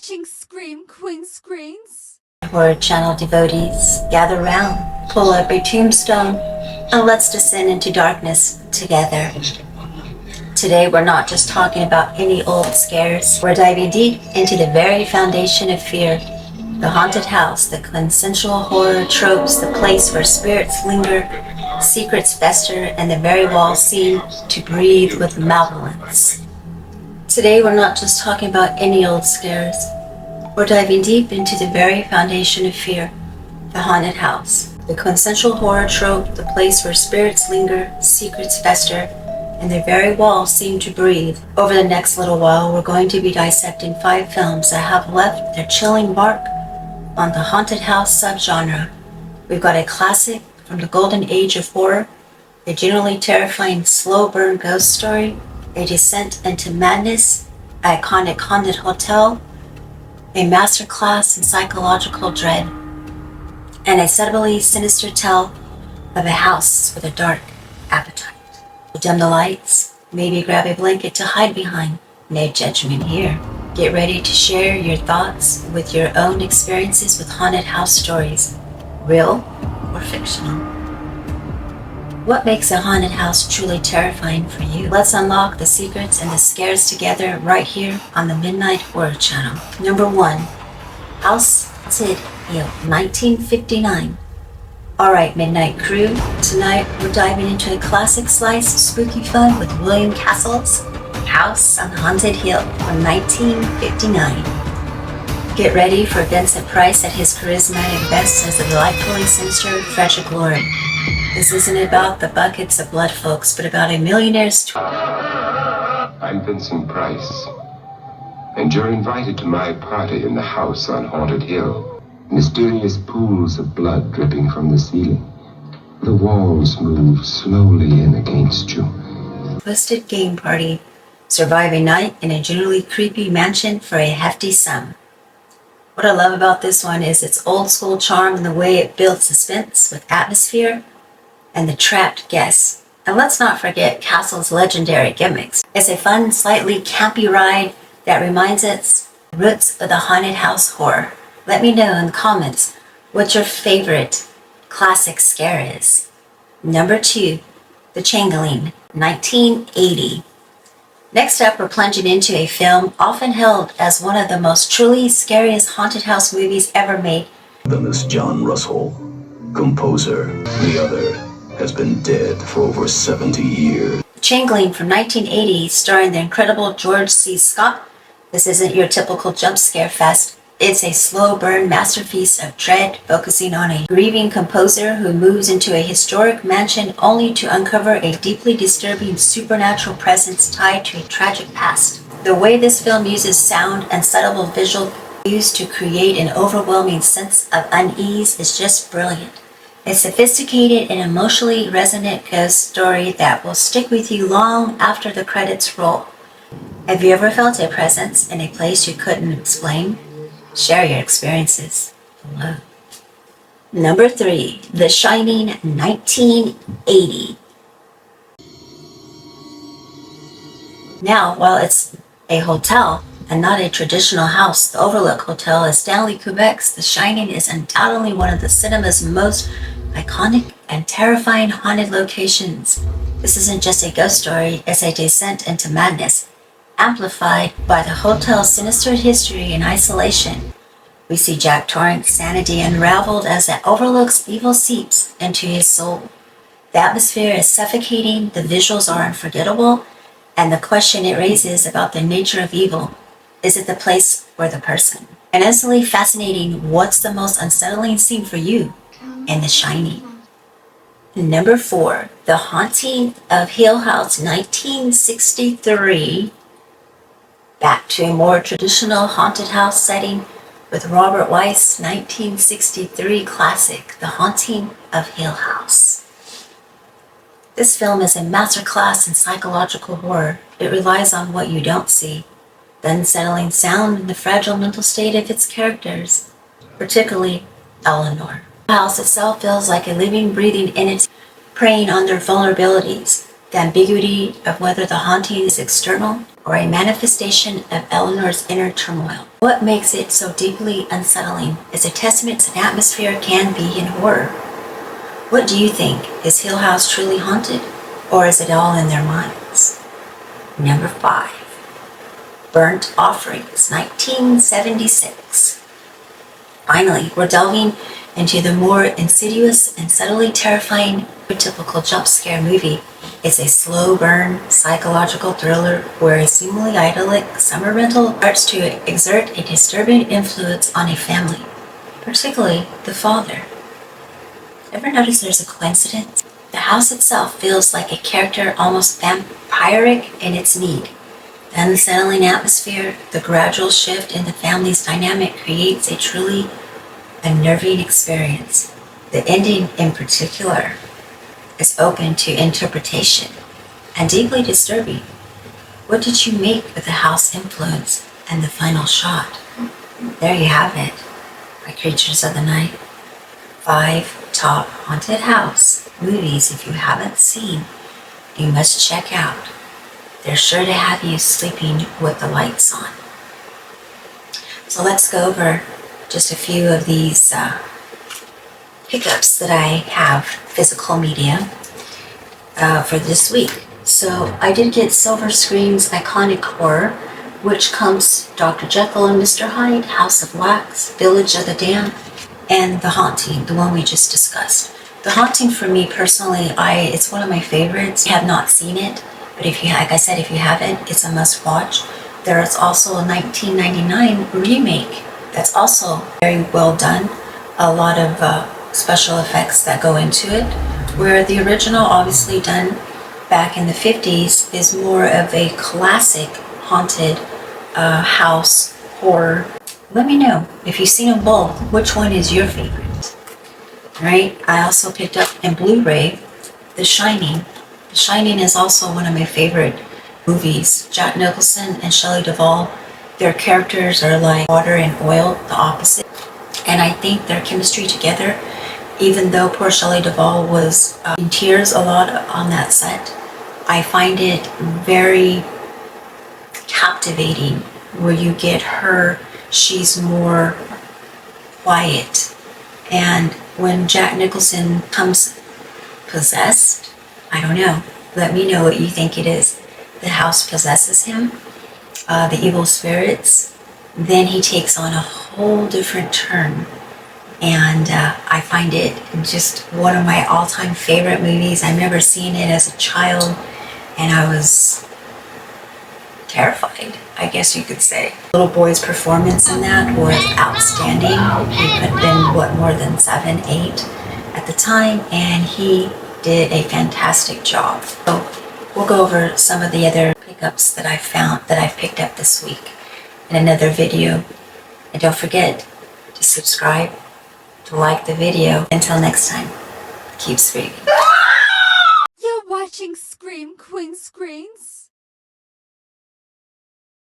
fetching scream queen screens. Horror Channel devotees, gather round, pull up a tombstone, and let's descend into darkness together. Today we're not just talking about any old scares, we're diving deep into the very foundation of fear. The haunted house, the consensual horror tropes, the place where spirits linger, secrets fester, and the very walls seem to breathe with malevolence. Today we're not just talking about any old scares. We're diving deep into the very foundation of fear, the haunted house, the consensual horror trope, the place where spirits linger, secrets fester, and their very walls seem to breathe. Over the next little while, we're going to be dissecting 5 films that have left their chilling mark on the haunted house subgenre. We've got a classic from the golden age of horror, a generally terrifying slow burn ghost story, a descent into madness, an iconic haunted hotel, a masterclass in psychological dread, and a subtly sinister tale of a house with a dark appetite. We'll dim the lights, maybe grab a blanket to hide behind. No judgment here. Get ready to share your thoughts with your own experiences with haunted house stories, real or fictional. What makes a haunted house truly terrifying for you? Let's unlock the secrets and the scares together right here on the Midnight Horror Channel. Number 1, House Haunted Hill, 1959. Alright, Midnight Crew, tonight we're diving into a classic slice of spooky fun with William Castle's House on Haunted Hill from 1959. Get ready for Vincent Price at his charismatic best as the delightfully sinister Frederick Lord. This isn't about the buckets of blood, folks, but about a millionaire's I'm Vincent Price, and you're invited to my party in the house on Haunted Hill. Mysterious pools of blood dripping from the ceiling. The walls move slowly in against you. twisted game party. Survive a night in a generally creepy mansion for a hefty sum. What I love about this one is its old school charm and the way it builds suspense with atmosphere and the trapped guests. And let's not forget Castle's legendary gimmicks. It's a fun, slightly campy ride that reminds us the roots of the haunted house horror. Let me know in the comments what your favorite classic scare is. Number 2, The Changeling, 1980. Next up, we're plunging into a film often held as one of the most truly scariest haunted house movies ever made. Then this John Russell, composer. The other has been dead for over 70 years. Changeling from 1980, starring the incredible George C. Scott. This isn't your typical jump scare fest. It's a slow burn masterpiece of dread, focusing on a grieving composer who moves into a historic mansion only to uncover a deeply disturbing supernatural presence tied to a tragic past. The way this film uses sound and subtle visual cues to create an overwhelming sense of unease is just brilliant. A sophisticated and emotionally resonant ghost story that will stick with you long after the credits roll. Have you ever felt a presence in a place you couldn't explain? Share your experiences below. Number 3, The Shining, 1980. Now, while it's a hotel and not a traditional house, the Overlook Hotel is Stanley Kubrick's The Shining is undoubtedly one of the cinema's most iconic and terrifying haunted locations. This isn't just a ghost story, it's a descent into madness, amplified by the hotel's sinister history and isolation. We see Jack Torrance's sanity unraveled as the Overlook's evil seeps into his soul. The atmosphere is suffocating, the visuals are unforgettable, and the question it raises about the nature of evil. Is it the place or the person? And instantly fascinating, what's the most unsettling scene for you in The Shining? Number 4, The Haunting of Hill House, 1963. Back to a more traditional haunted house setting with Robert Weiss's 1963 classic, The Haunting of Hill House. This film is a masterclass in psychological horror. It relies on what you don't see, the unsettling sound and the fragile mental state of its characters, particularly Eleanor. The house itself feels like a living, breathing entity preying on their vulnerabilities, the ambiguity of whether the haunting is external or a manifestation of Eleanor's inner turmoil. What makes it so deeply unsettling is a testament to an atmosphere can be in horror. What do you think? Is Hill House truly haunted, or is it all in their minds? Number 5. Burnt Offerings, 1976. Finally, we're delving into the more insidious and subtly terrifying typical jump scare movie. It's a slow burn psychological thriller where a seemingly idyllic summer rental starts to exert a disturbing influence on a family, particularly the father. Ever notice there's a coincidence? The house itself feels like a character almost vampiric in its need. The unsettling atmosphere, the gradual shift in the family's dynamic creates a truly unnerving experience. The ending in particular is open to interpretation and deeply disturbing. What did you make of the house influence and the final shot? There you have it, my creatures of the night. 5 top haunted house movies if you haven't seen, you must check out. They're sure to have you sleeping with the lights on. So let's go over just a few of these pickups that I have, physical media, for this week. So I did get Silver Screen's Iconic Horror, which comes Dr. Jekyll and Mr. Hyde, House of Wax, Village of the Damned, and The Haunting, the one we just discussed. The Haunting for me personally, it's one of my favorites. I have not seen it, but if you, like I said, if you haven't, it's a must watch. There is also a 1999 remake that's also very well done. A lot of special effects that go into it, where the original, obviously done back in the 50s, is more of a classic haunted house horror. Let me know if you've seen them both, which one is your favorite. Right? I also picked up in Blu-ray The Shining. The Shining is also one of my favorite movies. Jack Nicholson and Shelley Duvall, their characters are like water and oil, the opposite. And I think their chemistry together, even though poor Shelley Duvall was in tears a lot on that set, I find it very captivating where you get her, she's more quiet. And when Jack Nicholson comes possessed, I don't know, let me know what you think it is. The house possesses him, the evil spirits, then he takes on a whole different turn. And I find it just one of my all-time favorite movies. I remember seeing it as a child, and I was terrified, I guess you could say. Little boy's performance in that was outstanding. He could have been, more than 7, 8 at the time, and he did a fantastic job. So we'll go over some of the other pickups that I found, that I've picked up this week in another video. And don't forget to subscribe, to like the video. Until next time, keep screaming. You're watching Scream Queen Screens?